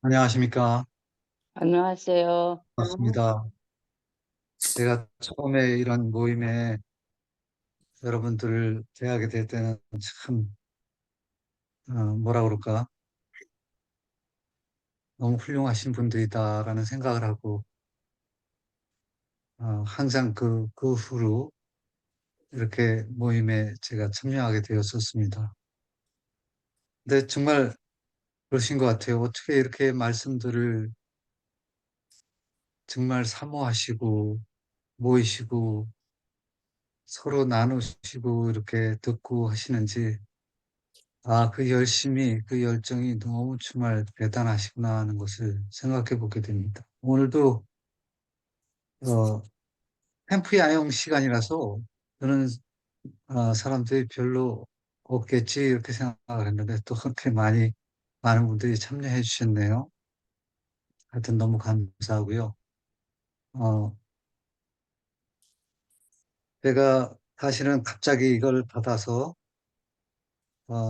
안녕하십니까. 안녕하세요. 반갑습니다. 제가 처음에 이런 모임에 여러분들을 대하게 될 때는 참, 뭐라 그럴까. 너무 훌륭하신 분들이다라는 생각을 하고, 항상 그 후로 이렇게 모임에 제가 참여하게 되었었습니다. 근데 정말 그러신 것 같아요. 어떻게 이렇게 말씀들을 정말 사모하시고, 모이시고, 서로 나누시고, 이렇게 듣고 하시는지, 그 열심이, 그 열정이 너무 정말 대단하시구나 하는 것을 생각해 보게 됩니다. 오늘도, 어, 캠프 야영 시간이라서 저는, 사람들이 별로 없겠지, 이렇게 생각을 했는데 또 그렇게 많은 분들이 참여해 주셨네요. 하여튼 너무 감사하고요. 어, 제가 사실은 갑자기 이걸 받아서,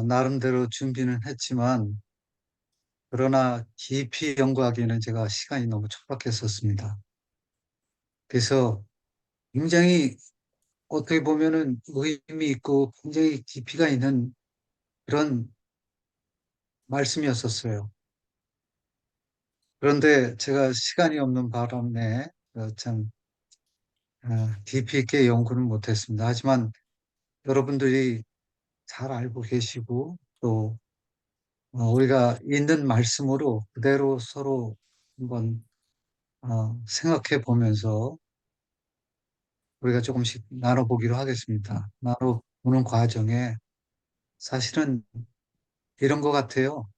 나름대로 준비는 했지만, 그러나 깊이 연구하기에는 제가 시간이 너무 촉박했었습니다. 그래서 굉장히 어떻게 보면은 의미 있고 굉장히 깊이가 있는 그런 말씀이었었어요. 그런데 제가 시간이 없는 바람에 참 깊이 있게 연구는 못했습니다. 하지만 여러분들이 잘 알고 계시고 또 우리가 있는 말씀으로 그대로 서로 한번 생각해 보면서 우리가 조금씩 나눠보기로 하겠습니다. 나눠보는 과정에 사실은 이런 것 같아요.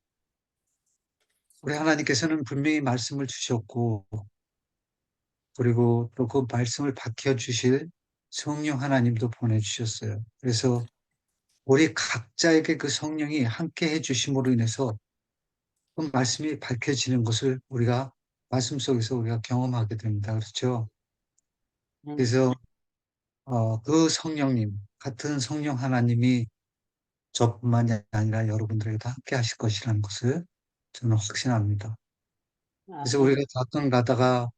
우리 하나님께서는 분명히 말씀을 주셨고, 그리고 또 그 말씀을 밝혀주실 성령 하나님도 보내주셨어요. 그래서 우리 각자에게 그 성령이 함께 해주심으로 인해서 그 말씀이 밝혀지는 것을 우리가 말씀 속에서 우리가 경험하게 됩니다. 그렇죠? 네. 그래서 그 성령님, 같은 성령 하나님이 저뿐만이 아니라 여러분들에게도 함께 하실 것이라는 것을 저는 확신합니다. 그래서 아멘. 우리가 가끔 가다가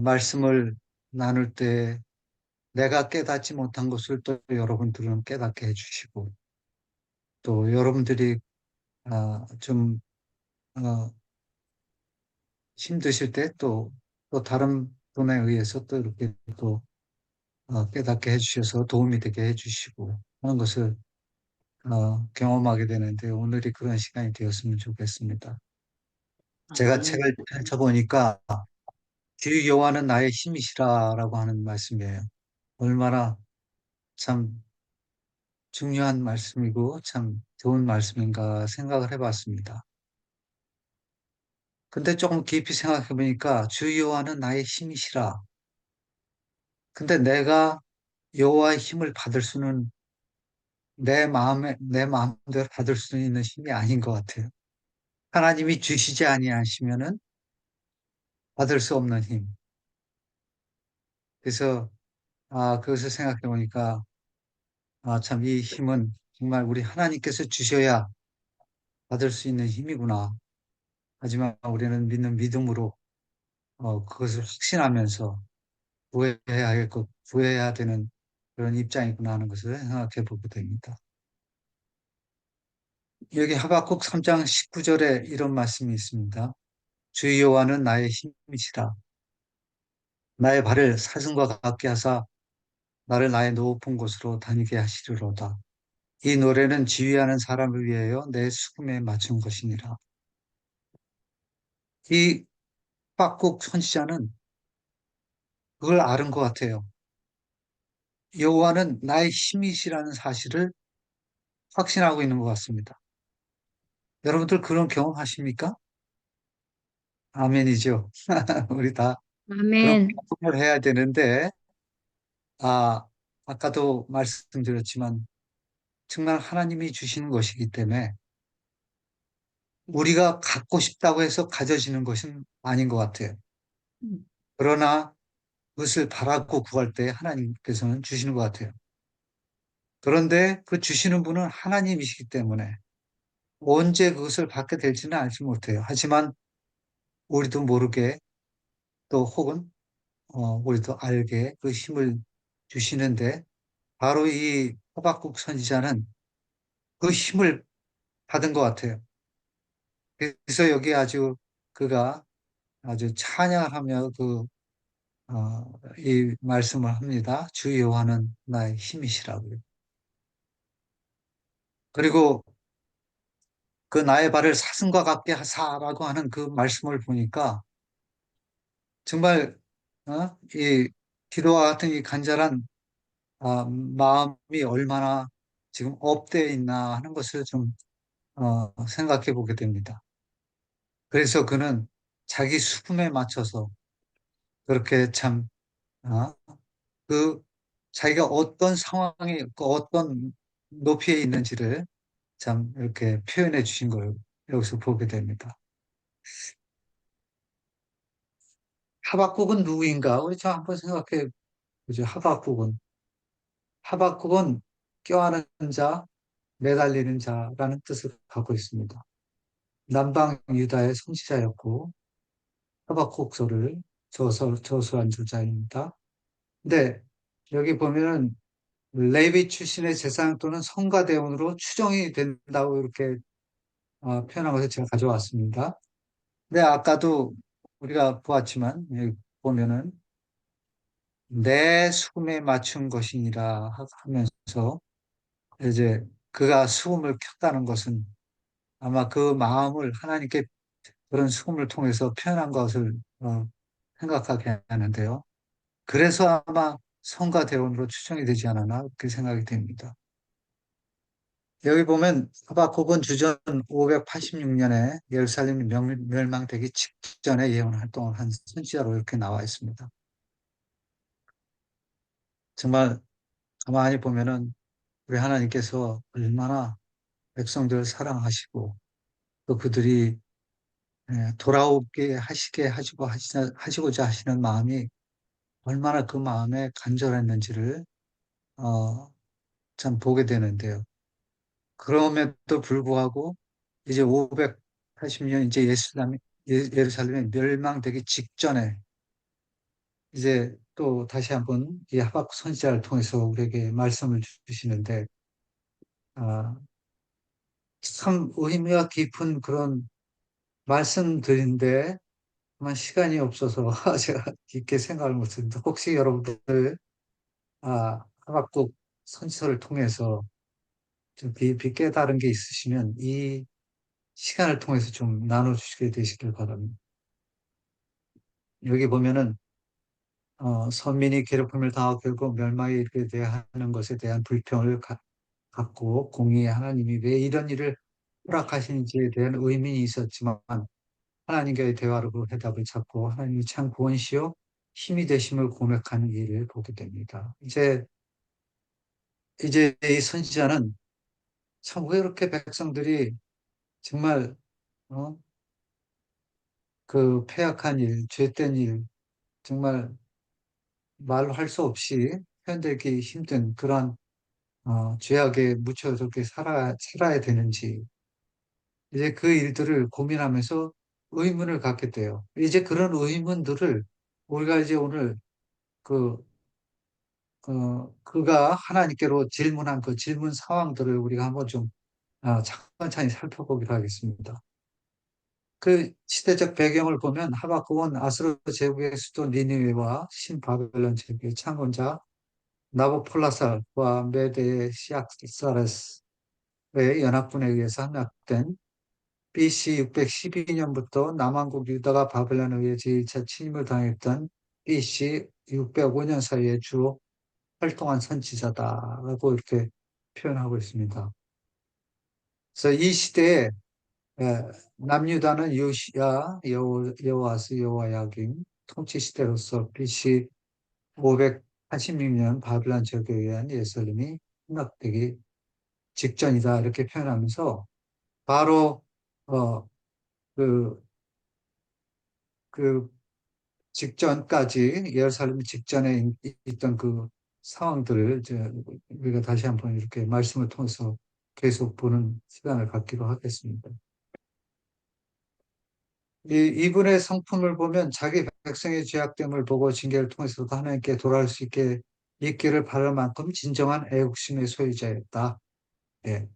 말씀을 나눌 때 내가 깨닫지 못한 것을 또 여러분들은 깨닫게 해주시고 또 여러분들이 좀 어, 힘드실 때 또 다른 분에 의해서 또 이렇게 또 깨닫게 해주셔서 도움이 되게 해주시고 하는 것을 경험하게 되는데 오늘이 그런 시간이 되었으면 좋겠습니다. 제가 아멘. 책을 펼쳐보니까 주 여호와는 나의 힘이시라라고 하는 말씀이에요. 얼마나 참 중요한 말씀이고 참 좋은 말씀인가 생각을 해봤습니다. 근데 조금 깊이 생각해 보니까 주 여호와는 나의 힘이시라. 근데 내가 여호와의 힘을 받을 수는 내 마음대로 받을 수 있는 힘이 아닌 것 같아요. 하나님이 주시지 아니하시면은 받을 수 없는 힘. 그래서 그것을 생각해 보니까 참 이 힘은 정말 우리 하나님께서 주셔야 받을 수 있는 힘이구나. 하지만 우리는 믿는 믿음으로 그것을 확신하면서 구해야 되는 그런 입장이구나 하는 것을 생각해 보게 됩니다. 여기 하박국 3장 19절에 이런 말씀이 있습니다. 주 여호와는 나의 힘이시라. 나의 발을 사슴과 같게 하사 나를 나의 높은 곳으로 다니게 하시리로다. 이 노래는 지휘하는 사람을 위하여 내 수금에 맞춘 것이니라. 이 하박국 선지자는 그걸 아는 것 같아요. 여호와는 나의 힘이시라는 사실을 확신하고 있는 것 같습니다. 여러분들 그런 경험하십니까? 아멘이죠. 우리 다 그런 아멘. 경험을 해야 되는데, 아, 아까도 말씀드렸지만, 정말 하나님이 주시는 것이기 때문에, 우리가 갖고 싶다고 해서 가져지는 것은 아닌 것 같아요. 그러나, 그것을 바라고 구할 때 하나님께서는 주시는 것 같아요. 그런데 그 주시는 분은 하나님이시기 때문에, 언제 그것을 받게 될지는 알지 못해요. 하지만 우리도 모르게 또 혹은 우리도 알게 그 힘을 주시는데 바로 이 하박국 선지자는 그 힘을 받은 것 같아요. 그래서 여기 아주 그가 아주 찬양하며 이 말씀을 합니다. 주 여호와는 나의 힘이시라고요. 그리고 그 나의 발을 사슴과 같게 하사라고 하는 그 말씀을 보니까 정말 이 기도와 같은 이 간절한 마음이 얼마나 지금 업되어 있나 하는 것을 좀 생각해 보게 됩니다. 그래서 그는 자기 수금에 맞춰서 그렇게 참 어, 그 자기가 어떤 상황에 어떤 높이에 있는지를 참 이렇게 표현해 주신 걸 여기서 보게 됩니다. 하박국은 누구인가? 우리 좀 한번 생각해 보죠. 하박국은 껴안은 자, 매달리는 자라는 뜻을 갖고 있습니다. 남방 유다의 선지자였고 하박국서를 저수한 저자입니다. 근데 여기 보면은 레위 출신의 제사장 또는 성가대원으로 추정이 된다고 이렇게 표현한 것을 제가 가져왔습니다. 근데 아까도 우리가 보았지만 여기 보면은 내 수금에 맞춘 것이니라 하면서 이제 그가 수금을 켰다는 것은 아마 그 마음을 하나님께 그런 수금을 통해서 표현한 것을 생각하게 하는데요. 그래서 아마 성가대원으로 추정이 되지 않았나 그렇게 생각이 됩니다. 여기 보면 하박국은 주전 586년에 예루살렘이 멸망되기 직전에 예언 활동을 한 선지자로 이렇게 나와 있습니다. 정말 가만히 보면은 우리 하나님께서 얼마나 백성들을 사랑하시고 또 그들이 돌아오게 하시고자 하시는 마음이 얼마나 그 마음에 간절했는지를 어, 참 보게 되는데요. 그럼에도 불구하고 이제 580년 이제 예루살렘이 멸망되기 직전에 이제 또 다시 한번 이 하박국 선지자를 통해서 우리에게 말씀을 주시는데 아, 참 의미가 깊은 그런 말씀들인데 만 시간이 없어서 제가 깊게 생각을 못했는데 혹시 여러분들 하박국 선지서를 통해서 좀 깊이 깨달은 게 있으시면 이 시간을 통해서 좀 나눠주시게 되시길 바랍니다. 여기 보면은 선민이 괴롭힘을 당하고 결국 멸망에 이르게 돼야 하는 것에 대한 불평을 갖고 공의의 하나님이 왜 이런 일을 허락하시는지에 대한 의문이 있었지만 하나님과의 대화로 그 해답을 찾고 하나님이 참 구원시요 힘이 되심을 고백하는 일을 보게 됩니다. 이제 이 선지자는 참 왜 이렇게 백성들이 정말 어? 그 패악한 일, 죄된 일, 정말 말로 할 수 없이 표현되기 힘든 그런 죄악에 묻혀 저렇게 살아야 되는지 이제 그 일들을 고민하면서 의문을 갖게 돼요. 이제 그런 의문들을 우리가 이제 오늘 그 그가 하나님께로 질문한 그 질문 상황들을 우리가 한번 좀 차근차근 살펴보기로 하겠습니다. 그 시대적 배경을 보면 하박국은 아수르 제국의 수도 니느웨와 신바벨론 제국의 창건자 나보폴라살과 메대의 시악사르스의 연합군에 의해서 함락된 BC 612년부터 남왕국 유다가 바벨론에 의해 제1차 침입을 당했던 BC 605년 사이에 주로 활동한 선지자다라고 이렇게 표현하고 있습니다. 그래서 이 시대에 남유다는 요시야, 여호와스, 여호야김 통치 시대로서 BC 586년 바벨론 제국에 의한 예루살렘이 함락되기 직전이다 이렇게 표현하면서 바로 어, 그, 그 직전까지 예루살렘 직전에 있던 그 상황들을 이제 우리가 다시 한번 이렇게 말씀을 통해서 계속 보는 시간을 갖기로 하겠습니다. 이분의 성품을 보면 자기 백성의 죄악됨을 보고 징계를 통해서도 하나님께 돌아올 수 있기를 바랄 만큼 진정한 애국심의 소유자였다. 예.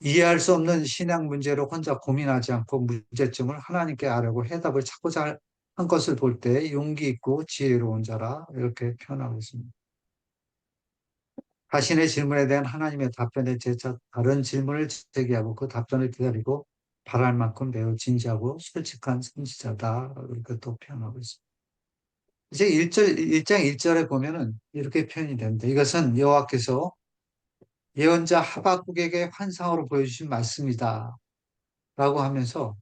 이해할 수 없는 신앙 문제로 혼자 고민하지 않고 문제점을 하나님께 아뢰고 해답을 찾고자 한 것을 볼 때 용기 있고 지혜로운 자라 이렇게 표현하고 있습니다. 자신의 질문에 대한 하나님의 답변에 재차 다른 질문을 제기하고 그 답변을 기다리고 바랄 만큼 매우 진지하고 솔직한 선지자다. 이렇게 또 표현하고 있습니다. 이제 1장 1절에 보면은 이렇게 표현이 됩니다. 이것은 여호와께서 예언자 하박국에게 환상으로 보여주신 말씀이다. 라고 하면서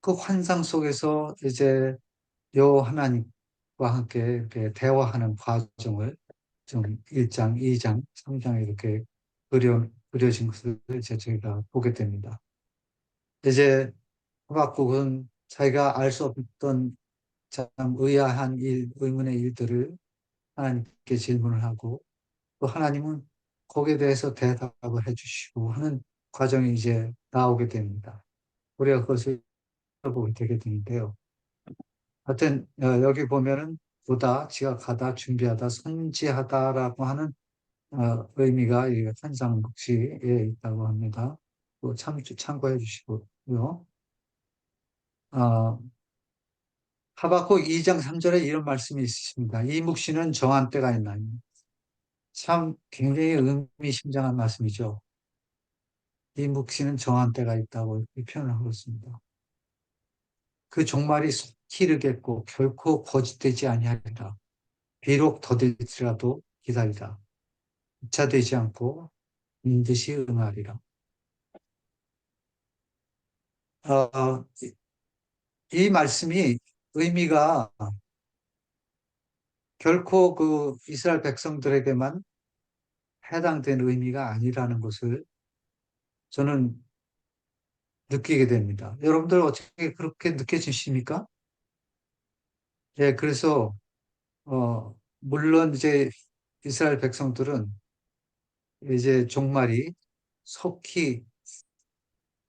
그 환상 속에서 이제 하나님과 함께 이렇게 대화하는 과정을 좀 1장, 2장, 3장에 이렇게 그려진 것을 이제 저희가 보게 됩니다. 이제 하박국은 자기가 알 수 없던 참 의아한 의문의 일들을 하나님께 질문을 하고 또 하나님은 거기에 대해서 대답을 해주시고 하는 과정이 이제 나오게 됩니다. 우리가 그것을 보게 되게 되는데요. 하여튼 여기 보면은 보다, 지각하다, 준비하다, 선지하다라고 하는 의미가 이 한상국시에 있다고 합니다. 또 참고해 주시고요. 어, 하박국 2장 3절에 이런 말씀이 있습니다. 이 묵시는 정한 때가 있나요? 참 굉장히 의미심장한 말씀이죠. 이 묵시는 정한 때가 있다고 표현을 하고 있습니다. 그 종말이 속히 이르겠고 결코 거짓되지 아니하리라. 비록 더딜지라도 기다리라. 주차되지 않고 반드시 응하리라. 이 말씀이 의미가 결코 그 이스라엘 백성들에게만 해당된 의미가 아니라는 것을 저는 느끼게 됩니다. 여러분들 어떻게 그렇게 느껴지십니까? 예, 그래서, 물론 이제 이스라엘 백성들은 이제 종말이 속히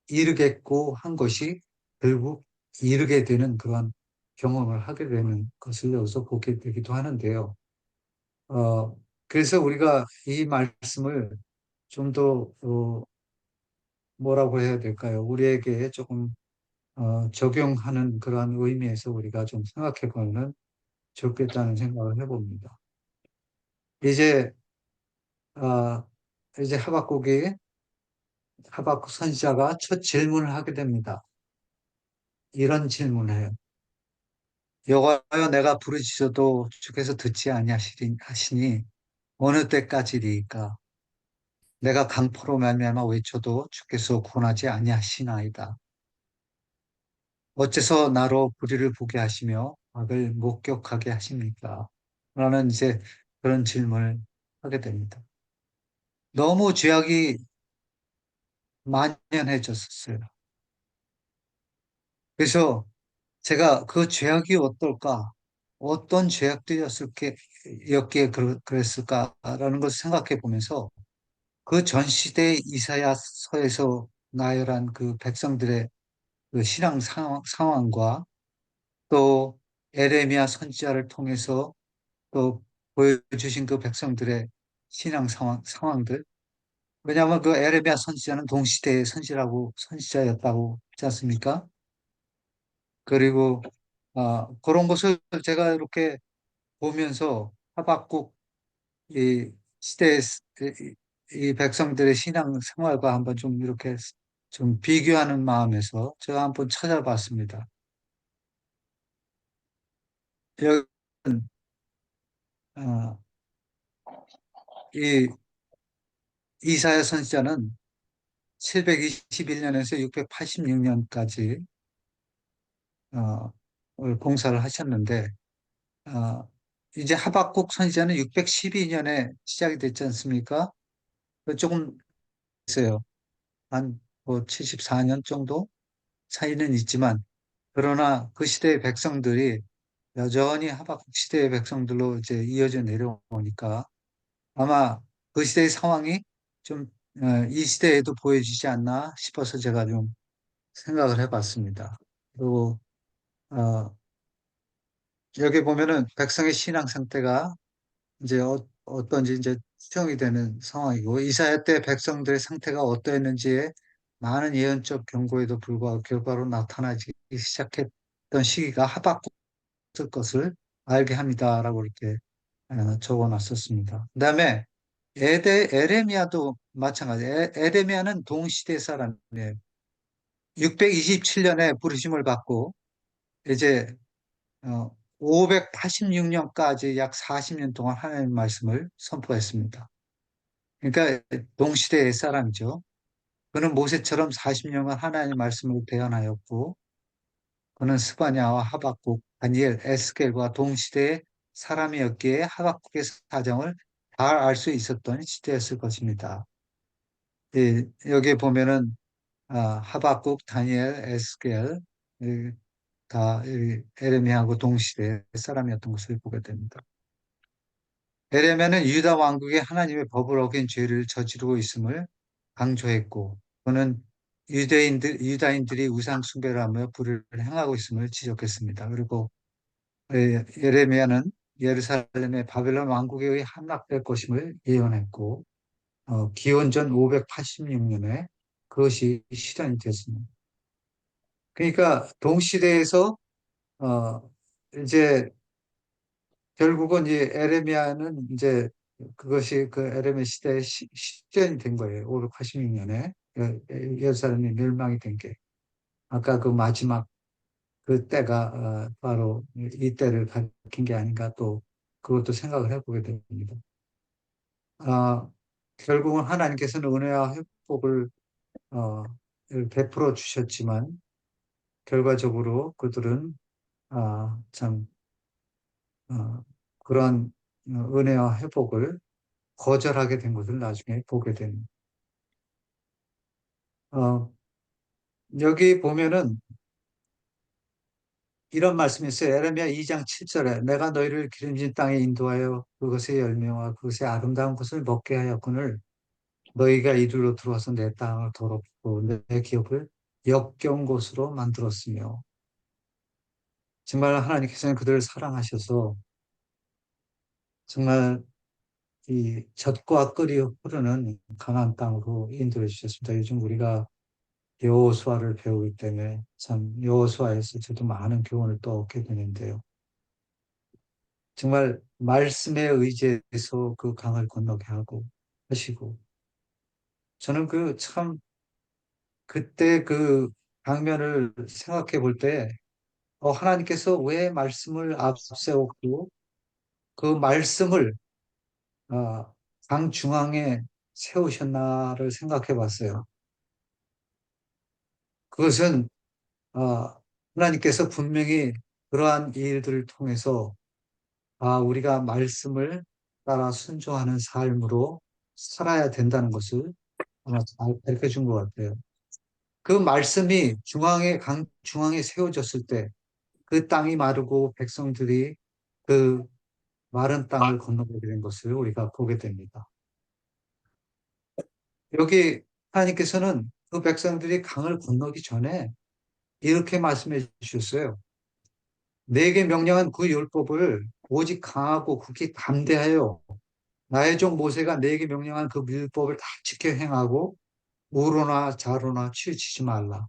이르겠고 한 것이 결국 이르게 되는 그런 경험을 하게 되는 것을 여기서 보게 되기도 하는데요. 어, 그래서 우리가 이 말씀을 좀 더, 뭐라고 해야 될까요? 우리에게 조금, 적용하는 그러한 의미에서 우리가 좀 생각해 보면 좋겠다는 생각을 해봅니다. 이제, 어, 이제 하박국 선지자가 첫 질문을 하게 됩니다. 이런 질문을 해요. 여호와여 내가 부르짖어도 주께서 듣지 아니하시니 어느 때까지리이까 내가 강포로 말미암아 외쳐도 주께서 구원하지 아니하시나이다. 어째서 나로 불의를 보게 하시며 악을 목격하게 하십니까? 라는 이제 그런 질문을 하게 됩니다. 너무 죄악이 만연해졌었어요. 그래서 제가 그 죄악이 어떨까? 어떤 죄악들이었기에 그랬을까라는 것을 생각해 보면서 그 전 시대 이사야서에서 나열한 그 백성들의 그 신앙 상황과 또 에레미야 선지자를 통해서 또 보여주신 그 백성들의 신앙 상황들. 왜냐하면 그 에레미야 선지자는 동시대의 선지자였다고 했지 않습니까? 그리고 그런 것을 제가 이렇게 보면서 하박국 이 시대의 이 백성들의 신앙 생활과 한번 좀 이렇게 좀 비교하는 마음에서 제가 한번 찾아봤습니다. 여기 어, 이 이사야 선지자는 721년에서 686년까지 봉사를 하셨는데 어, 이제 하박국 선지자는 612년에 시작이 됐지 않습니까? 조금 있어요. 한뭐 74년 정도 차이는 있지만 그러나 그 시대의 백성들이 여전히 하박국 시대의 백성들로 이제 이어져 내려오니까 아마 그 시대의 상황이 좀 이 시대에도 보여지지 않나 싶어서 제가 좀 생각을 해봤습니다. 그리고 여기 보면은 백성의 신앙 상태가 이제 어떤지 이제 추정이 되는 상황이고, 이사야 때 백성들의 상태가 어떠했는지에 많은 예언적 경고에도 불구하고 결과로 나타나기 시작했던 시기가 하박국 것을 알게 합니다라고 이렇게 적어 놨었습니다. 그다음에 에레미야도 마찬가지. 에레미야는 동시대 사람이에요. 627년에 부르심을 받고 이제 586년까지 약 40년 동안 하나님의 말씀을 선포했습니다. 그러니까 동시대의 사람이죠. 그는 모세처럼 40년간 하나님의 말씀을 대언하였고, 그는 스바냐와 하박국, 다니엘, 에스겔과 동시대의 사람이었기에 하박국의 사정을 잘 알 수 있었던 시대였을 것입니다. 여기에 보면은 하박국, 다니엘, 에스겔 다 에레미야하고 동시대의 사람이었던 것을 보게 됩니다. 에레미야는 유다 왕국의 하나님의 법을 어긴 죄를 저지르고 있음을 강조했고, 그는 유다인들이 우상 숭배를 하며 불을 행하고 있음을 지적했습니다. 그리고 예레미야는 예루살렘의 바벨론 왕국에 의해 함락될 것임을 예언했고, 기원전 586년에 그것이 실현이 됐습니다. 그러니까 동시대에서 어, 이제 결국은 이 에레미야는 이제 그것이 그 에레미야 시대의 실현이 된 거예요. 586년에 예루살렘이 멸망이 된 게. 아까 그 마지막 그 때가 바로 이 때를 가리킨 게 아닌가 또 그것도 생각을 해보게 됩니다. 아, 결국은 하나님께서는 은혜와 회복을 어, 베풀어 주셨지만 결과적으로 그들은 참 그런 은혜와 회복을 거절하게 된 것을 나중에 보게 됩니다. 어, 여기 보면은 이런 말씀이 있어요. 에레미야 2장 7절에 내가 너희를 기름진 땅에 인도하여 그것의 열매와 그것의 아름다운 것을 먹게 하였거늘 너희가 이리로 들어와서 내 땅을 더럽고 내 기업을 역겨운 곳으로 만들었으며 정말 하나님께서는 그들을 사랑하셔서 정말 이 젖과 꿀이 흐르는 강한 땅으로 인도해 주셨습니다. 요즘 우리가 여호수아를 배우기 때문에 참 여호수아에서 저도 많은 교훈을 또 얻게 되는데요. 정말 말씀에 의지해서 그 강을 건너게 하고 하시고 저는 그 참 그때 그 장면을 생각해 볼 때 하나님께서 왜 말씀을 앞세웠고 그 말씀을 어, 강 중앙에 세우셨나를 생각해 봤어요. 그것은 어, 하나님께서 분명히 그러한 일들을 통해서 우리가 말씀을 따라 순종하는 삶으로 살아야 된다는 것을 아마 잘 가르쳐 준 것 같아요. 그 말씀이 강 중앙에 세워졌을 때 그 땅이 마르고 백성들이 그 마른 땅을 건너게 된 것을 우리가 보게 됩니다. 여기 하나님께서는 그 백성들이 강을 건너기 전에 이렇게 말씀해 주셨어요. 내게 명령한 그 율법을 오직 강하고 굳게 담대하여 나의 종 모세가 내게 명령한 그 율법을 다 지켜 행하고 우로나 좌로나 치우치지 말라.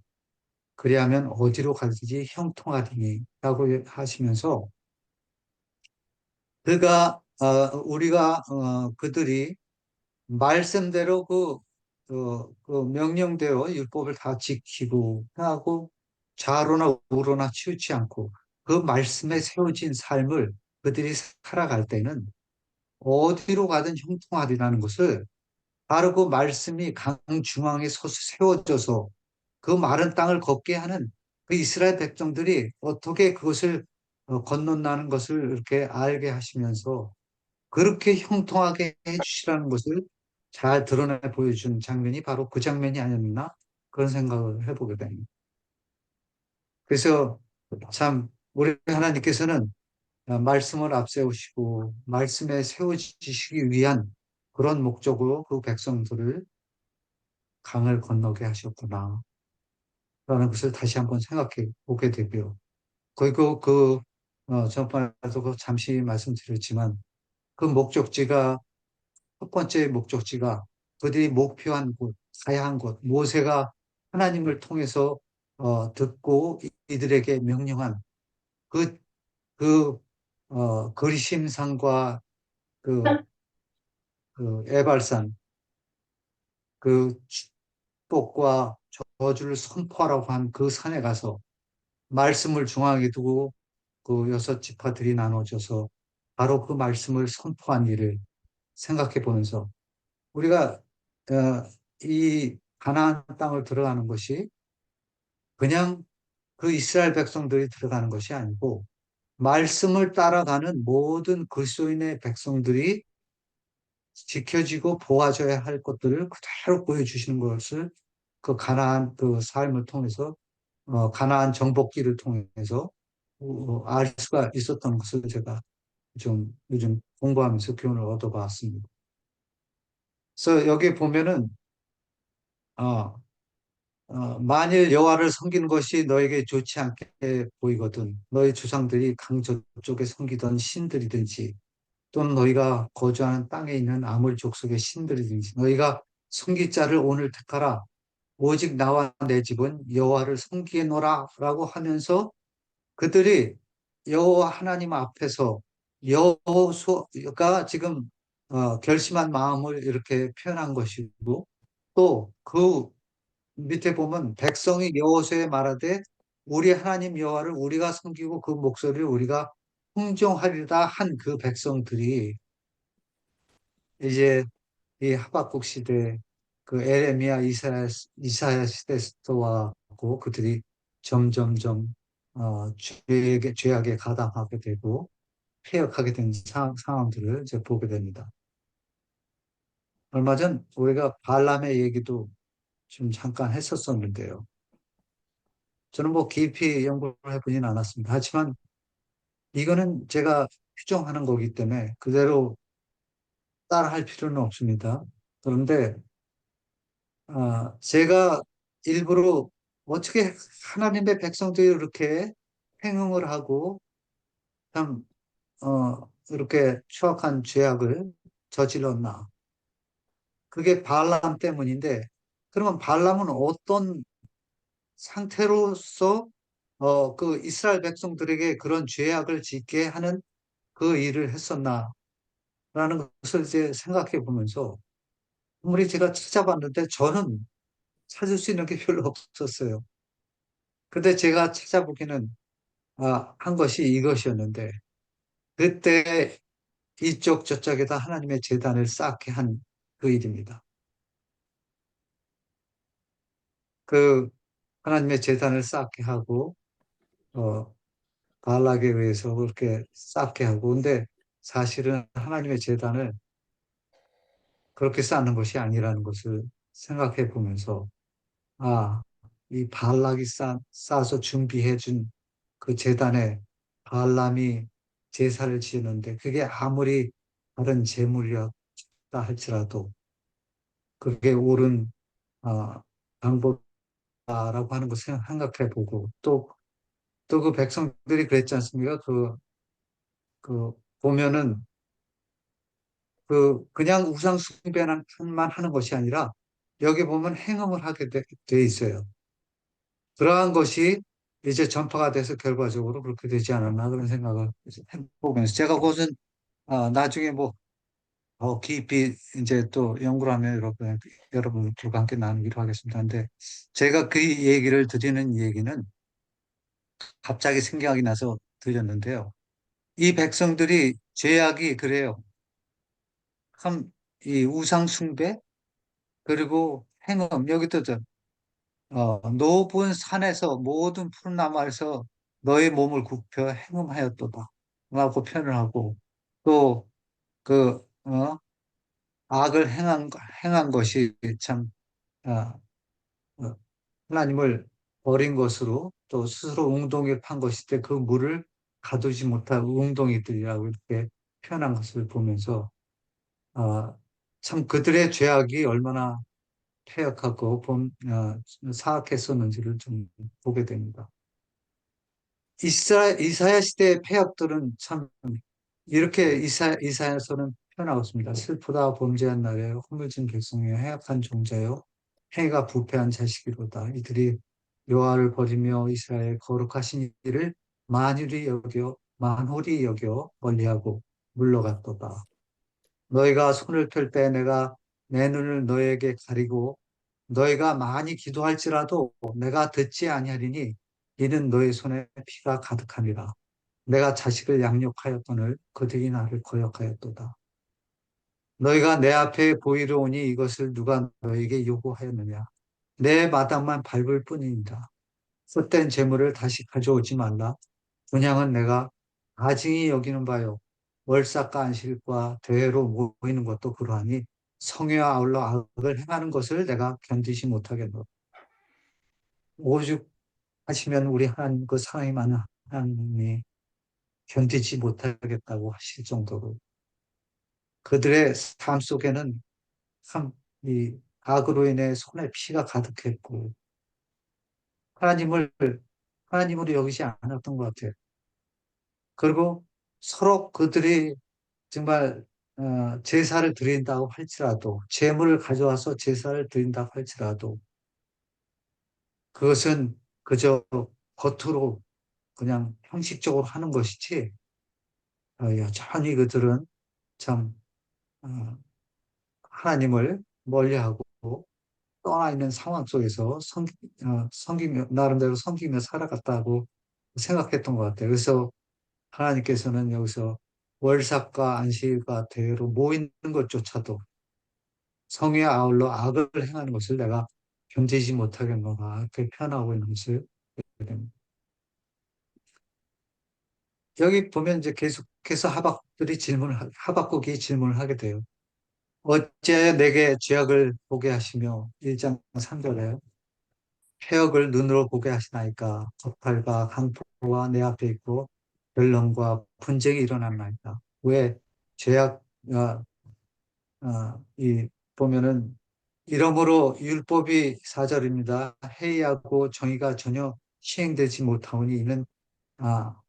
그리하면 어디로 가든지 형통하리니 라고 하시면서 우리가 그들이 말씀대로 그 명령대로 율법을 다 지키고 하고 좌로나 우로나 치우치 않고 그 말씀에 세워진 삶을 그들이 살아갈 때는 어디로 가든 형통하리라는 것을 바로 그 말씀이 강 중앙에 세워져서 그 마른 땅을 걷게 하는 그 이스라엘 백성들이 어떻게 그것을 건넌다는 것을 이렇게 알게 하시면서 그렇게 형통하게 해주시라는 것을 잘 드러내 보여준 장면이 바로 그 장면이 아니었나 그런 생각을 해보게 됩니다. 그래서 참 우리 하나님께서는 말씀을 앞세우시고 말씀에 세워지시기 위한 그런 목적으로 그 백성들을 강을 건너게 하셨구나. 라는 것을 다시 한번 생각해 보게 되고요. 그리고 전번에도 잠시 말씀드렸지만 그 목적지가, 첫 번째 목적지가 그들이 목표한 곳, 가야 한 곳, 모세가 하나님을 통해서 듣고 이들에게 명령한 그, 그, 그리심산과 그, 그 에발산, 그 축복과 저주를 선포하라고 한 그 산에 가서 말씀을 중앙에 두고 그 여섯 지파들이 나눠져서 바로 그 말씀을 선포한 일을 생각해 보면서 우리가 이 가나안 땅을 들어가는 것이 그냥 그 이스라엘 백성들이 들어가는 것이 아니고 말씀을 따라가는 모든 그리스도인의 백성들이 지켜지고 보아져야 할 것들을 그대로 보여주시는 것을 그 가나안 그 삶을 통해서 가나안 정복기를 통해서 알 수가 있었던 것을 제가 좀 요즘 공부하면서 교훈을 얻어봤습니다. 그래서 여기 보면은 어, 만일 여호와를 섬기는 것이 너에게 좋지 않게 보이거든 너희 조상들이 강 저쪽에 섬기던 신들이든지 또는 너희가 거주하는 땅에 있는 아몰 족속의 신들이든지 너희가 섬길 자를 오늘 택하라 오직 나와 내 집은 여호와를 섬기노라라고 하면서 그들이 여호와 하나님 앞에서 여호수아가 지금 결심한 마음을 이렇게 표현한 것이고 또 그 밑에 보면 백성이 여호수아에 말하되 우리 하나님 여호와를 우리가 섬기고 그 목소리를 우리가 흥정하리라 한 그 백성들이 이제 이 하박국 시대 그 에레미야 이사야 시대와 고 그들이 점점점 죄악에 가담하게 되고 폐역하게 된 상황들을 이제 보게 됩니다. 얼마 전 우리가 발람의 얘기도 좀 잠깐 했었었는데요. 저는 뭐 깊이 연구를 해보진 않았습니다. 하지만 이거는 제가 추정하는 거기 때문에 그대로 따라할 필요는 없습니다. 그런데 제가 일부러 어떻게 하나님의 백성들이 이렇게 행응을 하고 참 이렇게 추악한 죄악을 저질렀나? 그게 발람 때문인데, 그러면 발람은 어떤 상태로서 그 이스라엘 백성들에게 그런 죄악을 짓게 하는 그 일을 했었나라는 것을 이제 생각해 보면서 아무리 제가 찾아봤는데 저는 찾을 수 있는 게 별로 없었어요. 근데 제가 찾아보기는 한 것이 이것이었는데 그때 이쪽 저쪽에다 하나님의 제단을 쌓게 한 그 일입니다. 그 하나님의 제단을 쌓게 하고 어, 바알락에 의해서 그렇게 쌓게 하고 근데 사실은 하나님의 제단을 그렇게 쌓는 것이 아니라는 것을 생각해 보면서 아, 이 바알락이 쌓아서 준비해 준 그 제단에 바알람이 제사를 지었는데 그게 아무리 다른 제물이었다 할지라도 그게 옳은 방법이다라고 하는 것을 생각해 보고 또 그 백성들이 그랬지 않습니까? 보면은 그냥 우상 숭배만 하는 것이 아니라 여기 보면 행음을 하게 돼 있어요. 그러한 것이 이제 전파가 돼서 결과적으로 그렇게 되지 않았나 그런 생각을 해보면서 제가 그것은 나중에 뭐 깊이 이제 또 연구를 하면 여러분들과 함께 나누기로 하겠습니다. 근데 제가 그 얘기를 드리는 얘기는 갑자기 생각이 나서 드렸는데요. 이 백성들이 죄악이 그래요. 참, 이 우상숭배, 그리고 행음, 여기도 높은 산에서 모든 푸른 나무에서 너의 몸을 굽혀 행음하였도다. 라고 표현을 하고, 또, 그, 악을 행한 것이 참, 어, 어, 하나님을 버린 것으로 또 스스로 웅덩이를 판 것일 때 그 물을 가두지 못한 웅덩이들이라고 이렇게 표현한 것을 보면서 아, 참 그들의 죄악이 얼마나 패역하고 사악했었는지를 좀 보게 됩니다. 이사야 시대의 패역들은 참 이렇게 이사야서는 표현하고 있습니다. 슬프다 범죄한 날에 허물진 백성이여 해악한 종자여 행위가 부패한 자식이로다. 이들이 여호와를 버리며 이스라엘 거룩하신 이를 만홀히 여겨 멀리하고 물러갔도다. 너희가 손을 펼 때 내가 내 눈을 너희에게 가리고 너희가 많이 기도할지라도 내가 듣지 아니하리니 이는 너희 손에 피가 가득함이라. 내가 자식을 양육하였거늘 그들이 나를 거역하였도다. 너희가 내 앞에 보이러 오니 이것을 누가 너에게 요구하였느냐. 내 마당만 밟을 뿐이니라. 헛된 재물을 다시 가져오지 말라. 분양은 내가 가증히 여기는 바요. 월삭과 안식과 대회로 모이는 것도 그러하니 성회와 아울러 악을 행하는 것을 내가 견디지 못하겠노. 오죽 하시면 우리 하나님 그 사랑이 많은 하나님이 견디지 못하겠다고 하실 정도로 그들의 삶 속에는 참 이 악으로 인해 손에 피가 가득했고 하나님을 하나님으로 여기지 않았던 것 같아요. 그리고 서로 그들이 정말 제사를 드린다고 할지라도 제물을 가져와서 제사를 드린다고 할지라도 그것은 그저 겉으로 그냥 형식적으로 하는 것이지 여전히 그들은 참 어, 하나님을 멀리하고 떠나 있는 상황 속에서 섬기며 나름대로 섬기며 살아갔다고 생각했던 것 같아요. 그래서 하나님께서는 여기서 월삭과 안식과 대회로 모이는 것조차도 성에 아울러 악을 행하는 것을 내가 견디지 못하겠노라 그렇게 표현하고 있는 것을 보게 됩니다. 여기 보면 이제 계속해서 하박국이 질문을 하게 돼요. 어째 내게 죄악을 보게 하시며 1장 3절에 패역을 눈으로 보게 하시나이까 적발과 강포가 내 앞에 있고 변론과 분쟁이 일어났나이까 왜 죄악 이 보면은 이러므로 율법이 4절입니다. 회의하고 정의가 전혀 시행되지 못하오니 이는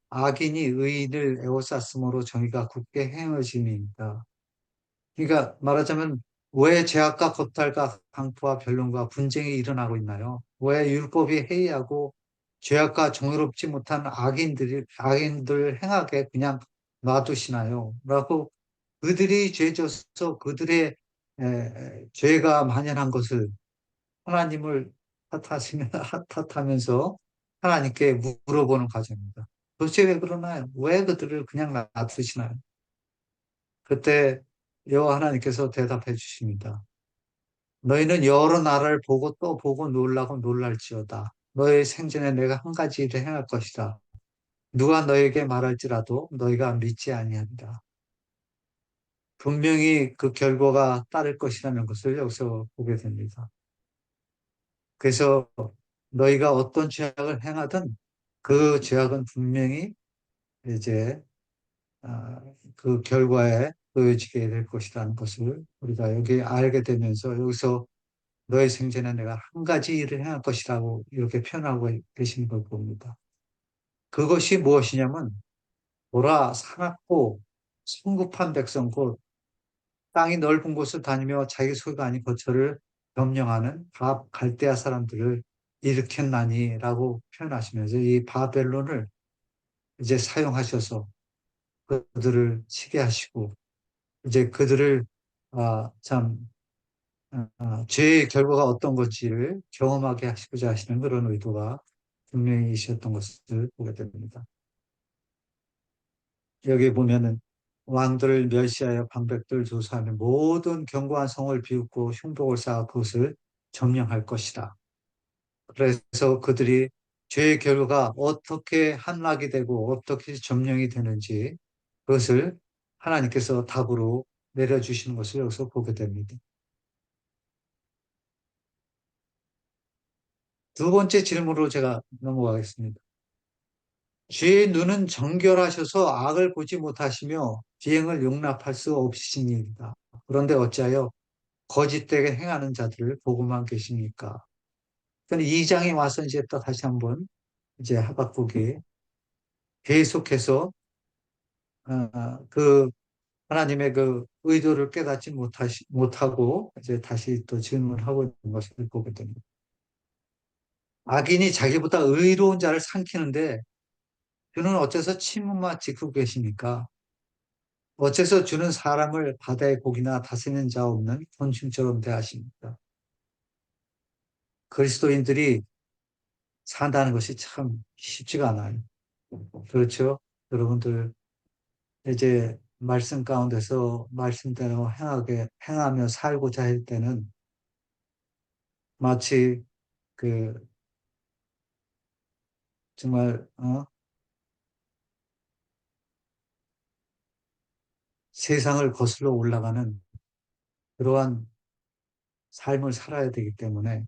악인이 의인을 애워쌌으므로 정의가 굳게 행해짐입니다. 그러니까 말하자면 왜 죄악과 겁탈과 강포와 변론과 분쟁이 일어나고 있나요? 왜 율법이 해이하고 죄악과 정의롭지 못한 악인들 행하게 그냥 놔두시나요? 라고 그들이 죄져서 그들의 죄가 만연한 것을 하나님을 탓하시며, 탓하면서 하나님께 물어보는 과정입니다. 도대체 왜 그러나요? 왜 그들을 그냥 놔두시나요? 그때 여호와 하나님께서 대답해 주십니다. 너희는 여러 나라를 보고 또 보고 놀라고 놀랄지어다. 너희 생전에 내가 한 가지 일을 행할 것이다. 누가 너에게 말할지라도 너희가 믿지 아니한다. 분명히 그 결과가 따를 것이라는 것을 여기서 보게 됩니다. 그래서 너희가 어떤 죄악을 행하든 그 죄악은 분명히 이제 그 결과에 보여지게 될 것이라는 것을 우리가 여기 알게 되면서 여기서 너의 생전에 내가 한 가지 일을 행할 것이라고 이렇게 표현하고 계시는 걸 봅니다. 그것이 무엇이냐면 보라 사납고 성급한 백성 곧 땅이 넓은 곳을 다니며 자기 소유가 아닌 거처를 점령하는 갈대아 사람들을 일으켰나니라고 표현하시면서 이 바벨론을 이제 사용하셔서 그들을 치게 하시고 이제 그들을 참 죄의 결과가 어떤 건지를 경험하게 하시고자 하시는 그런 의도가 분명히 있었던 것을 보게 됩니다. 여기 보면은 왕들을 멸시하여 방백들 조사하며 모든 견고한 성을 비웃고 흉복을 쌓아 그것을 점령할 것이다. 그래서 그들이 죄의 결과가 어떻게 함락이 되고 어떻게 점령이 되는지 그것을 하나님께서 답으로 내려주시는 것을 여기서 보게 됩니다. 두 번째 질문으로 제가 넘어가겠습니다. 주의 눈은 정결하셔서 악을 보지 못하시며 비행을 용납할 수 없으시니이다. 그런데 어찌하여 거짓되게 행하는 자들을 보고만 계십니까? 그럼 2장에 와서 이제 또 다시 한번 이제 하박국이 계속해서 그 하나님의 그 의도를 깨닫지 못하고 이제 다시 또 질문하고 있는 것을 보게 됩니다. 악인이 자기보다 의로운 자를 삼키는데 주는 어째서 침묵만 지키고 계십니까? 어째서 주는 사람을 바다의 고기나 다스리는 자 없는 곤충처럼 대하십니까? 그리스도인들이 산다는 것이 참 쉽지가 않아요. 그렇죠? 여러분들, 이제 말씀 가운데서 말씀대로 행하며 살고자 할 때는 마치 그 정말 세상을 거슬러 올라가는 그러한 삶을 살아야 되기 때문에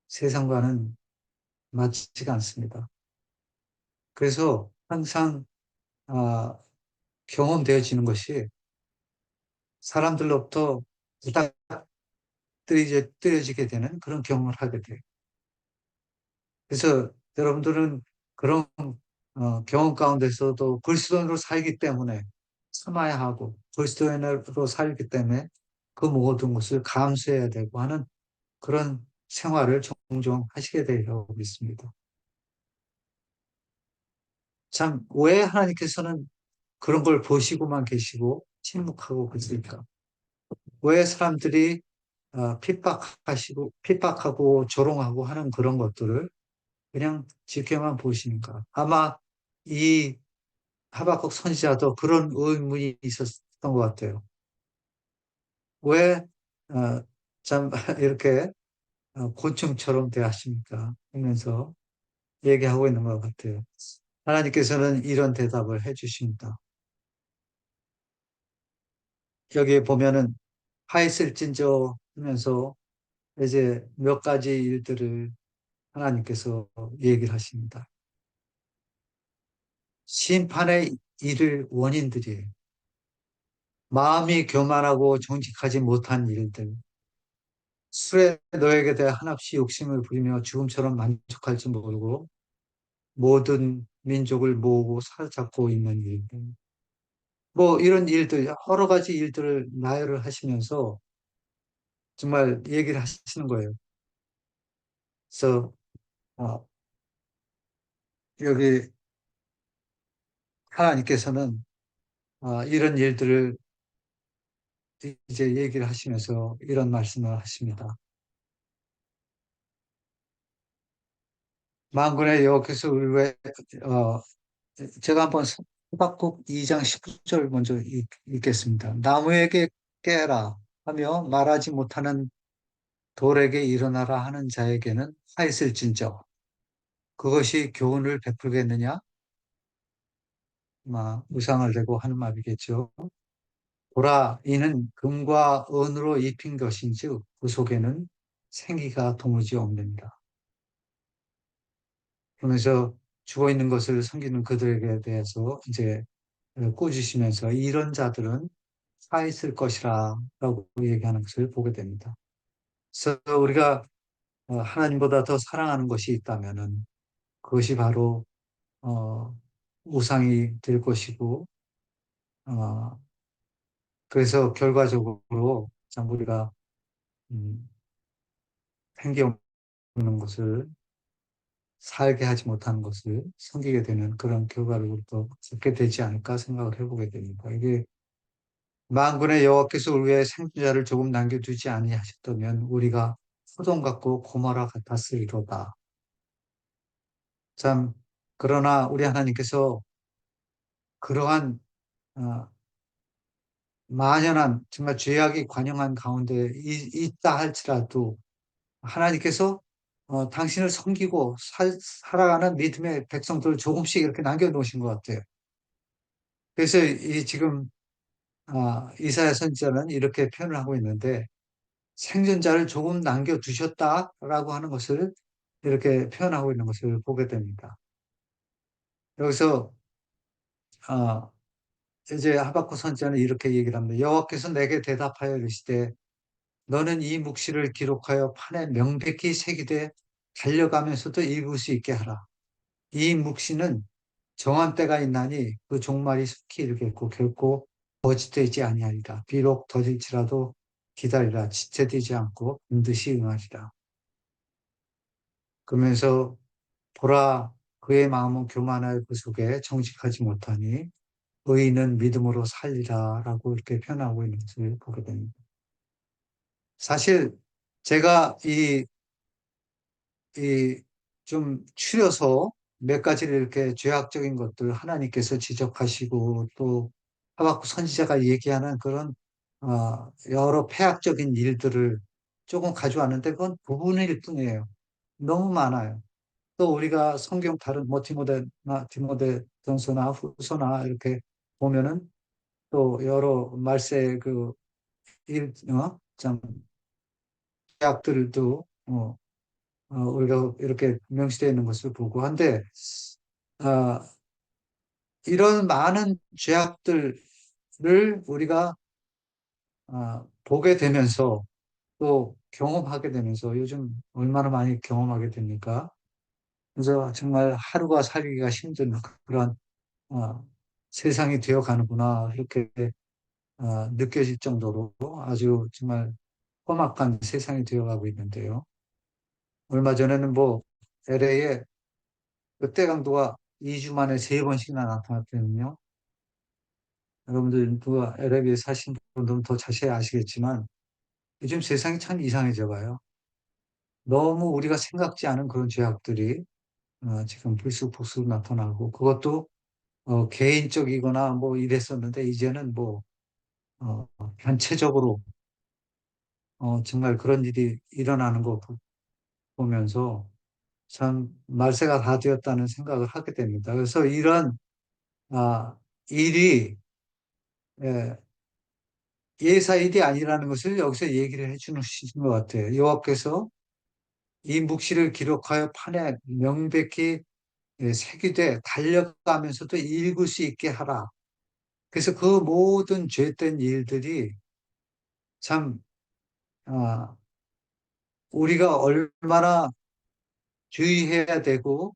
세상과는 맞지가 않습니다. 그래서 항상 아, 경험되어지는 것이 사람들로부터 부탁드려지게 되는 그런 경험을 하게 돼요. 그래서 여러분들은 그런 경험 가운데서도 그리스도인으로 살기 때문에 참아야 하고 그리스도인으로 살기 때문에 그 모든 것을 감수해야 되고 하는 그런 생활을 종종 하시게 되리라고 믿습니다. 참, 왜 하나님께서는 그런 걸 보시고만 계시고 침묵하고 계실까? 왜 사람들이 핍박하고 조롱하고 하는 그런 것들을 그냥 지켜만 보시니까? 아마 이 하박국 선지자도 그런 의문이 있었던 것 같아요. 왜, 참, 이렇게 곤충처럼 대하십니까? 하면서 얘기하고 있는 것 같아요. 하나님께서는 이런 대답을 해 주십니다. 여기에 보면은 하있을진저 하면서 이제 몇 가지 일들을 하나님께서 얘기를 하십니다. 심판의 일을 원인들이에요. 마음이 교만하고 정직하지 못한 일들, 술에 너에게 대해 한없이 욕심을 부리며 죽음처럼 만족할 줄 모르고 모든 민족을 모으고 사로잡고 있는 일들. 뭐 이런 일들, 여러 가지 일들을 나열을 하시면서 정말 얘기를 하시는 거예요. 그래서 어, 여기 하나님께서는 이런 일들을 이제 얘기를 하시면서 이런 말씀을 하십니다. 만군의 여호와께서 의뢰 제가 한번 하박국 2장 19절 먼저 읽겠습니다. 나무에게 깨라 하며 말하지 못하는 돌에게 일어나라 하는 자에게는 하있을진저 그것이 교훈을 베풀겠느냐? 우상을 대고 하는 말이겠죠. 보라, 이는 금과 은으로 입힌 것인즉 그 속에는 생기가 도무지 없느니라. 그러면서 죽어 있는 것을 섬기는 그들에게 대해서 이제 꾸짖으시면서 이런 자들은 사 있을 것이라 라고 얘기하는 것을 보게 됩니다. 그래서 우리가 하나님보다 더 사랑하는 것이 있다면은 그것이 바로 어, 우상이 될 것이고 어, 그래서 결과적으로 참 우리가 음, 행겨없는 것을 살게 하지 못하는 것을 섬기게 되는 그런 결과를 우리도 겪게 되지 않을까 생각을 해보게 됩니다. 이게 만군의 여호와께서 우리 위해 생존자를 조금 남겨두지 아니하셨다면 우리가 소돔 같고 고모라 같았으리로다. 참 그러나 우리 하나님께서 그러한 어, 만연한 정말 죄악이 관영한 가운데 있다 할지라도 하나님께서 당신을 섬기고 살아가는 믿음의 백성들을 조금씩 이렇게 남겨놓으신 것 같아요. 그래서 이 지금 이사야 선지자는 이렇게 표현을 하고 있는데 생존자를 조금 남겨두셨다라고 하는 것을 이렇게 표현하고 있는 것을 보게 됩니다. 여기서 이제 하박국 선지자는 이렇게 얘기를 합니다. 여호와께서 내게 대답하여 이르시되 너는 이 묵시를 기록하여 판에 명백히 새기되 달려가면서도 읽을 수 있게 하라. 이 묵시는 정한 때가 있나니 그 종말이 속히 이르겠고 결코 거짓되지 아니하리라. 비록 더딜지라도 기다리라. 지체되지 않고 반드시 응하리라. 그러면서 보라, 그의 마음은 교만하여 그 속에 정직하지 못하니 의인은 믿음으로 살리라 라고 이렇게 표현하고 있는 것을 보게 됩니다. 사실 제가 좀 추려서 몇 가지를 이렇게 죄악적인 것들 하나님께서 지적하시고 또 하박국 선지자가 얘기하는 그런 여러 폐악적인 일들을 조금 가져왔는데 그건 부분일 뿐이에요. 너무 많아요. 또 우리가 성경 다른 뭐 디모데전서나 후서나 이렇게 보면은 또 여러 말세 그 참 죄악들도 우리가 이렇게 명시되어 있는 것을 보고 한데, 어, 이런 많은 죄악들을 우리가 보게 되면서 또 경험하게 되면서 요즘 얼마나 많이 경험하게 됩니까? 그래서 정말 하루가 살기가 힘든 그런 어, 세상이 되어 가는구나 이렇게 느껴질 정도로 아주 정말 험악한 세상이 되어 가고 있는데요. 얼마 전에는 뭐 LA에 극대 강도가 2주 만에 3번씩이나 나타났거든요. 여러분들 누가 LA에 사신 분들은 더 자세히 아시겠지만 요즘 세상이 참 이상해져 가요. 너무 우리가 생각지 않은 그런 죄악들이 지금 불쑥불쑥 나타나고 그것도 개인적이거나 뭐 이랬었는데 이제는 뭐 어, 단체적으로 정말 그런 일이 일어나는 거 보면서 참 말세가 다 되었다는 생각을 하게 됩니다. 그래서 이런 아, 일이 예, 예사 일이 아니라는 것을 여기서 얘기를 해주는 것 같아요. 여호와께서 이 묵시를 기록하여 판에 명백히 새기되 달려가면서도 읽을 수 있게 하라. 그래서 그 모든 죄된 일들이 참 아, 우리가 얼마나 주의해야 되고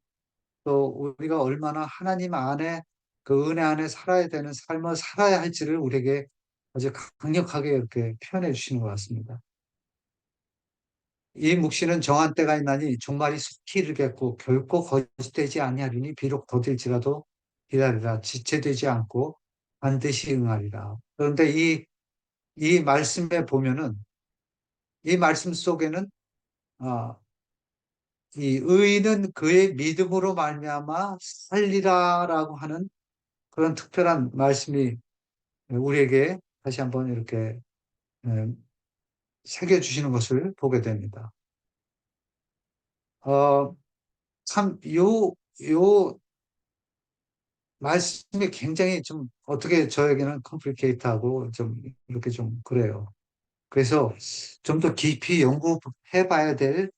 또 우리가 얼마나 하나님 안에 그 은혜 안에 살아야 되는 삶을 살아야 할지를 우리에게 아주 강력하게 이렇게 표현해 주시는 것 같습니다. 이 묵시는 정한 때가 있나니 종말이 속히 이르겠고 결코 거짓되지 아니하리니 비록 더딜지라도 기다리라. 지체되지 않고 반드시 응하리라. 그런데 이 말씀에 보면은 이 말씀 속에는 아, 이 의인은 그의 믿음으로 말미암아 살리라라고 하는 그런 특별한 말씀이 우리에게 다시 한번 이렇게 에, 새겨주시는 것을 보게 됩니다. 어, 참, 요 말씀이 굉장히 좀 어떻게 저에게는 컴플리케이트하고 좀 이렇게 좀 그래요. 그래서 좀 더 깊이 연구해 봐야 될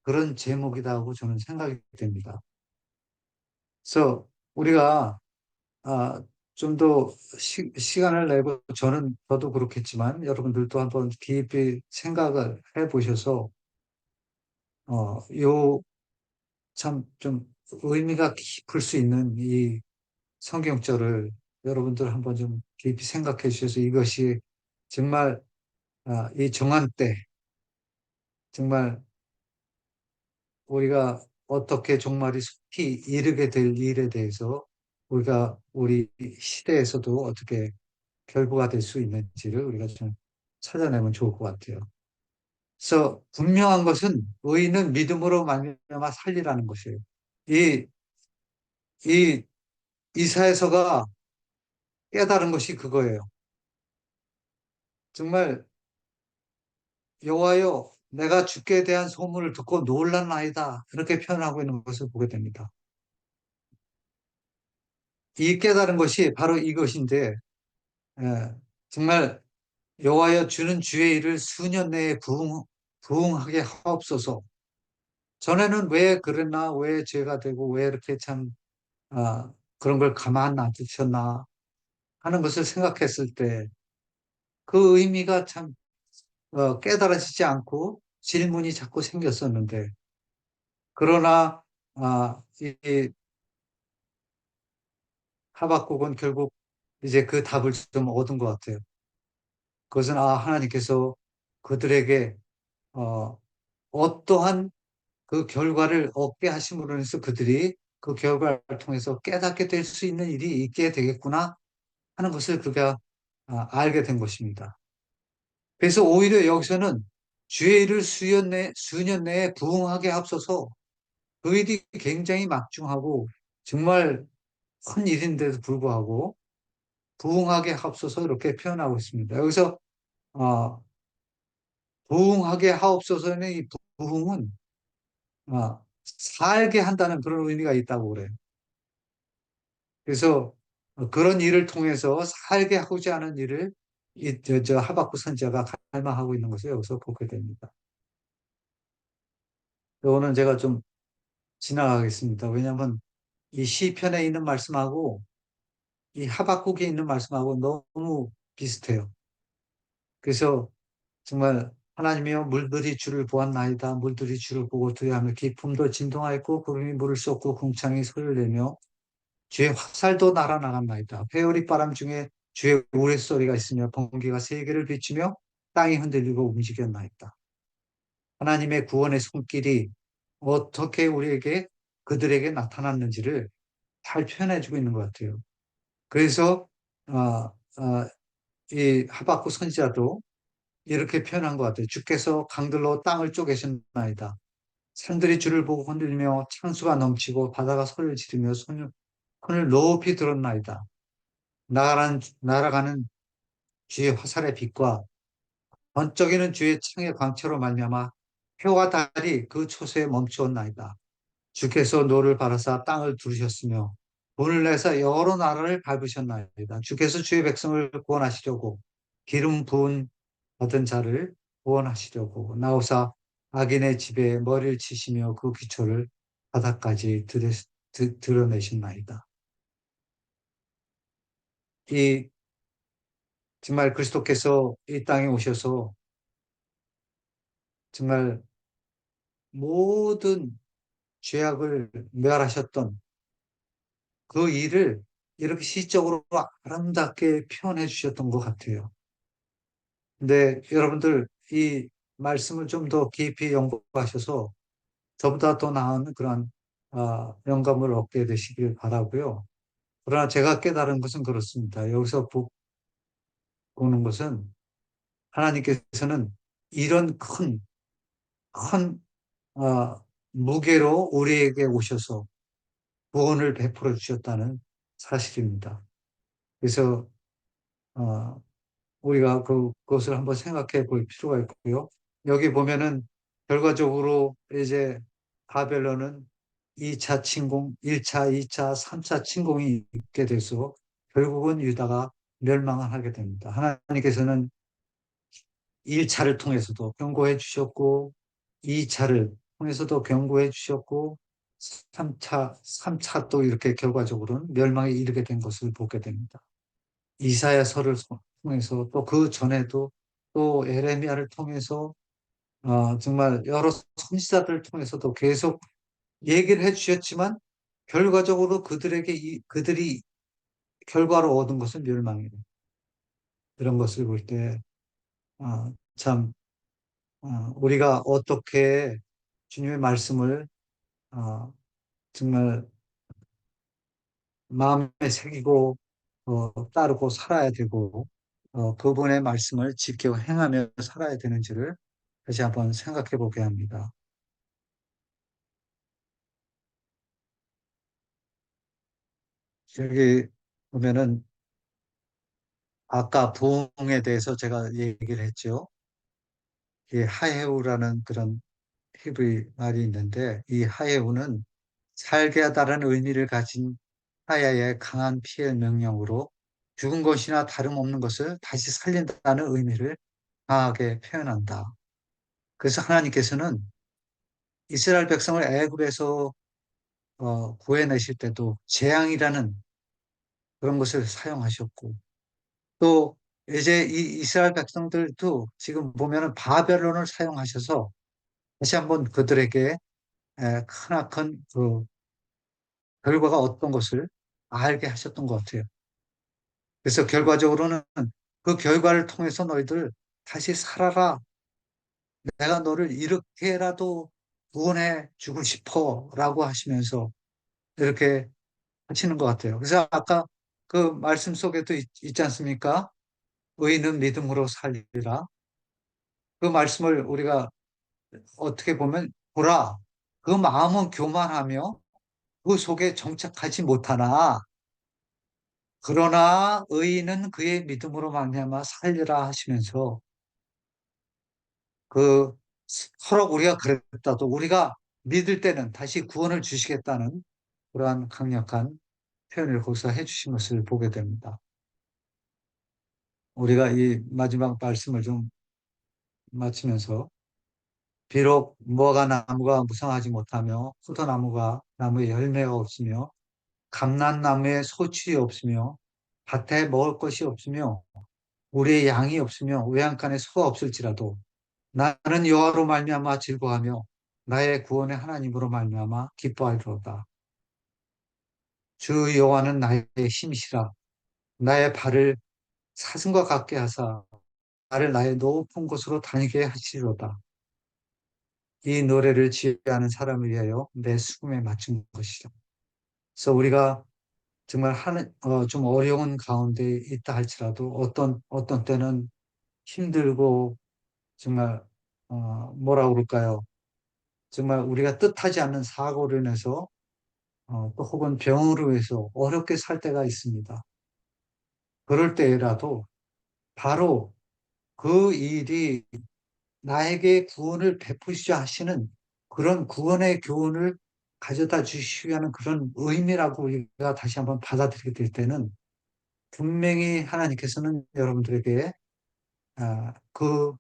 그런 제목이라고 저는 생각이 됩니다. 그래서 우리가 아, 좀 더 시간을 내고 저도 그렇겠지만 여러분들도 한번 깊이 생각을 해 보셔서 요 참 좀 의미가 깊을 수 있는 이 성경절을 여러분들 한번 좀 깊이 생각해 주셔서 이것이 정말 이 정한 때 정말 우리가 어떻게 종말이 속히 이르게 될 일에 대해서 우리가 우리 시대에서도 어떻게 결부가 될 수 있는지를 우리가 좀 찾아내면 좋을 것 같아요. 그래서 분명한 것은 의인은 믿음으로 말미암아 살리라는 것이에요. 이, 이 이사야서가 깨달은 것이 그거예요. 정말 여호와여 내가 주께 대한 소문을 듣고 놀란나이다. 이렇게 표현하고 있는 것을 보게 됩니다. 이 깨달은 것이 바로 이것인데 예, 정말 여호와여 주는 주의 일을 수년 내에 부응하게 하옵소서. 전에는 왜 그랬나, 왜 죄가 되고, 왜 이렇게 참, 그런 걸 가만 놔두셨나 하는 것을 생각했을 때, 그 의미가 참 깨달아지지 않고 질문이 자꾸 생겼었는데, 그러나 이 하박국은 결국 이제 그 답을 좀 얻은 것 같아요. 그것은 하나님께서 그들에게 어, 어떠한 그 결과를 얻게 하심으로 인해서 그들이 그 결과를 통해서 깨닫게 될 수 있는 일이 있게 되겠구나 하는 것을 그가 알게 된 것입니다. 그래서 오히려 여기서는 주의 일을 수년 내에 부응하게 앞서서 그 일이 굉장히 막중하고 정말 큰 일인데도 불구하고 부응하게 앞서서 이렇게 표현하고 있습니다. 여기서 어, 부응하게 하옵소서는 이 부응은 살게 한다는 그런 의미가 있다고 그래요. 그래서 그런 일을 통해서 살게 하고자 하는 일을 저 하박국 선지자가 갈망하고 있는 것을 여기서 보게 됩니다. 오늘 제가 좀 지나가겠습니다. 왜냐하면 이 시편에 있는 말씀하고 이 하박국에 있는 말씀하고 너무 비슷해요. 그래서 정말 하나님이여 물들이 주를 보았나이다. 물들이 주를 보고 두려하며 깊음도 진동하였고 구름이 물을 쏟고 궁창이 소리를 내며 주의 화살도 날아나갔나이다. 회오리 바람 중에 주의 우레소리가 있으며 번개가 세계를 비추며 땅이 흔들리고 움직였나이다. 하나님의 구원의 손길이 어떻게 우리에게 그들에게 나타났는지를 잘 표현해주고 있는 것 같아요. 그래서 어, 이 하박국 선지자도 이렇게 표현한 것 같아요. 주께서 강들로 땅을 쪼개셨나이다. 산들이 주를 보고 흔들며 창수가 넘치고 바다가 소리를 지르며 손을 높이 들었나이다. 날아가는 주의 화살의 빛과 번쩍이는 주의 창의 광채로 말미암아 해와 달이 그 초소에 멈추었나이다. 주께서 노를 바라사 땅을 두르셨으며 문을 내서 여러 나라를 밟으셨나이다. 주께서 주의 백성을 구원하시려고 기름 부은 받은 자를 구원하시려고 나오사 악인의 집에 머리를 치시며 그 기초를 바닥까지 드러내셨나이다. 이 정말 그리스도께서 이 땅에 오셔서 정말 모든 죄악을 멸하셨던 그 일을 이렇게 시적으로 아름답게 표현해 주셨던 것 같아요. 근데 여러분들 이 말씀을 좀 더 깊이 연구하셔서 저보다 더 나은 그런 영감을 얻게 되시길 바라고요. 그러나 제가 깨달은 것은 그렇습니다. 여기서 보는 것은 하나님께서는 이런 큰 무게로 우리에게 오셔서 구원을 베풀어 주셨다는 사실입니다. 그래서 어, 우리가 그것을 한번 생각해 볼 필요가 있고요. 여기 보면은 결과적으로 이제 바벨론은 2차 침공, 1차, 2차, 3차 침공이 있게 돼서 결국은 유다가 멸망을 하게 됩니다. 하나님께서는 1차를 통해서도 경고해 주셨고 2차를 통해서도 경고해 주셨고 3차 또 이렇게 결과적으로는 멸망에 이르게 된 것을 보게 됩니다. 이사야서를 통해서 또 그 전에도 또 에레미야를 통해서 정말 여러 선지자들을 통해서도 계속 얘기를 해주셨지만 결과적으로 그들이 결과로 얻은 것은 멸망이다. 이런 것을 볼 때, 참, 우리가 어떻게 주님의 말씀을 정말 마음에 새기고 따르고 살아야 되고 그분의 말씀을 지켜 행하며 살아야 되는지를 다시 한번 생각해 보게 합니다. 여기 보면은 아까 부흥에 대해서 제가 얘기를 했죠. 이 하헤우라는 그런 히브리 말이 있는데 이 하헤우는 살게 하다라는 의미를 가진 하야의 강한 피해 명령으로 죽은 것이나 다름없는 것을 다시 살린다는 의미를 강하게 표현한다. 그래서 하나님께서는 이스라엘 백성을 애굽에서 구해내실 때도 재앙이라는 그런 것을 사용하셨고 또 이제 이 이스라엘 백성들도 지금 보면은 바벨론을 사용하셔서 다시 한번 그들에게 크나큰 그 결과가 어떤 것을 알게 하셨던 것 같아요. 그래서 결과적으로는 그 결과를 통해서 너희들 다시 살아라. 내가 너를 이렇게라도 구원해 주고 싶어. 라고 하시면서 이렇게 하시는 것 같아요. 그래서 아까 그 말씀 속에도 있지 않습니까? 의인은 믿음으로 살리라. 그 말씀을 우리가 어떻게 보면 보라. 그 마음은 교만하며 그 속에 정착하지 못하나 그러나 의인은 그의 믿음으로 말미암아 살리라 하시면서 그 서로 우리가 그랬다도 우리가 믿을 때는 다시 구원을 주시겠다는 그러한 강력한 표현을 거기서 해주신 것을 보게 됩니다. 우리가 이 마지막 말씀을 좀 마치면서 비록 무화과 나무가 무성하지 못하며 포도나무가 나무에 열매가 없으며 감람나무에 소출이 없으며 밭에 먹을 것이 없으며 우리의 양이 없으며 외양간에 소가 없을지라도 나는 여호와로 말미암아 즐거워하며 나의 구원의 하나님으로 말미암아 기뻐하리로다. 주 여호와는 나의 힘이시라. 나의 발을 사슴과 같게 하사 나를 나의 높은 곳으로 다니게 하시리로다. 이 노래를 지휘하는 사람을 위하여 내 수금에 맞춘 것이다. 그래서 우리가 정말 좀 어려운 가운데 있다 할지라도 어떤 때는 힘들고 정말 뭐라 그럴까요? 정말 우리가 뜻하지 않는 사고로 인해서 또 혹은 병으로 해서 어렵게 살 때가 있습니다. 그럴 때라도 바로 그 일이 나에게 구원을 베푸시자 하시는 그런 구원의 교훈을 가져다 주시기 위한 그런 의미라고 우리가 다시 한번 받아들이게 될 때는 분명히 하나님께서는 여러분들에게 그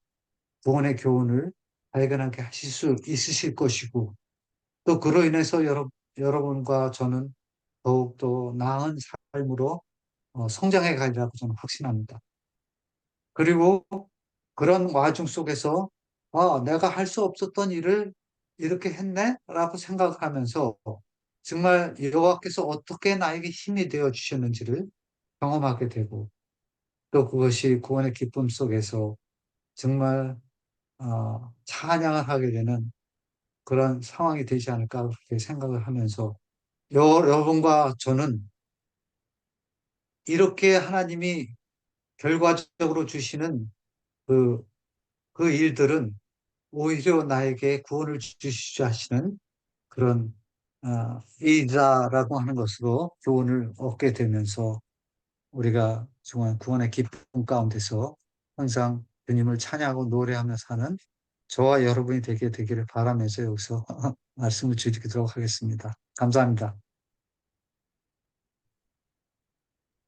구원의 교훈을 발견하게 하실 수 있으실 것이고 또 그로 인해서 여러분과 저는 더욱더 나은 삶으로 성장해 가리라고 저는 확신합니다. 그리고 그런 와중 속에서 내가 할 수 없었던 일을 이렇게 했네? 라고 생각하면서 정말 여호와께서 어떻게 나에게 힘이 되어 주셨는지를 경험하게 되고 또 그것이 구원의 기쁨 속에서 정말 찬양을 하게 되는 그런 상황이 되지 않을까 그렇게 생각을 하면서 여러분과 저는 이렇게 하나님이 결과적으로 주시는 그, 그 일들은 오히려 나에게 구원을 주시자 하시는 그런 일이다라고 하는 것으로 교훈을 얻게 되면서 우리가 정말 구원의 기쁨 가운데서 항상 주님을 찬양하고 노래하며 사는 저와 여러분이 되기를 바라면서 여기서 말씀을 드리도록 하겠습니다. 감사합니다.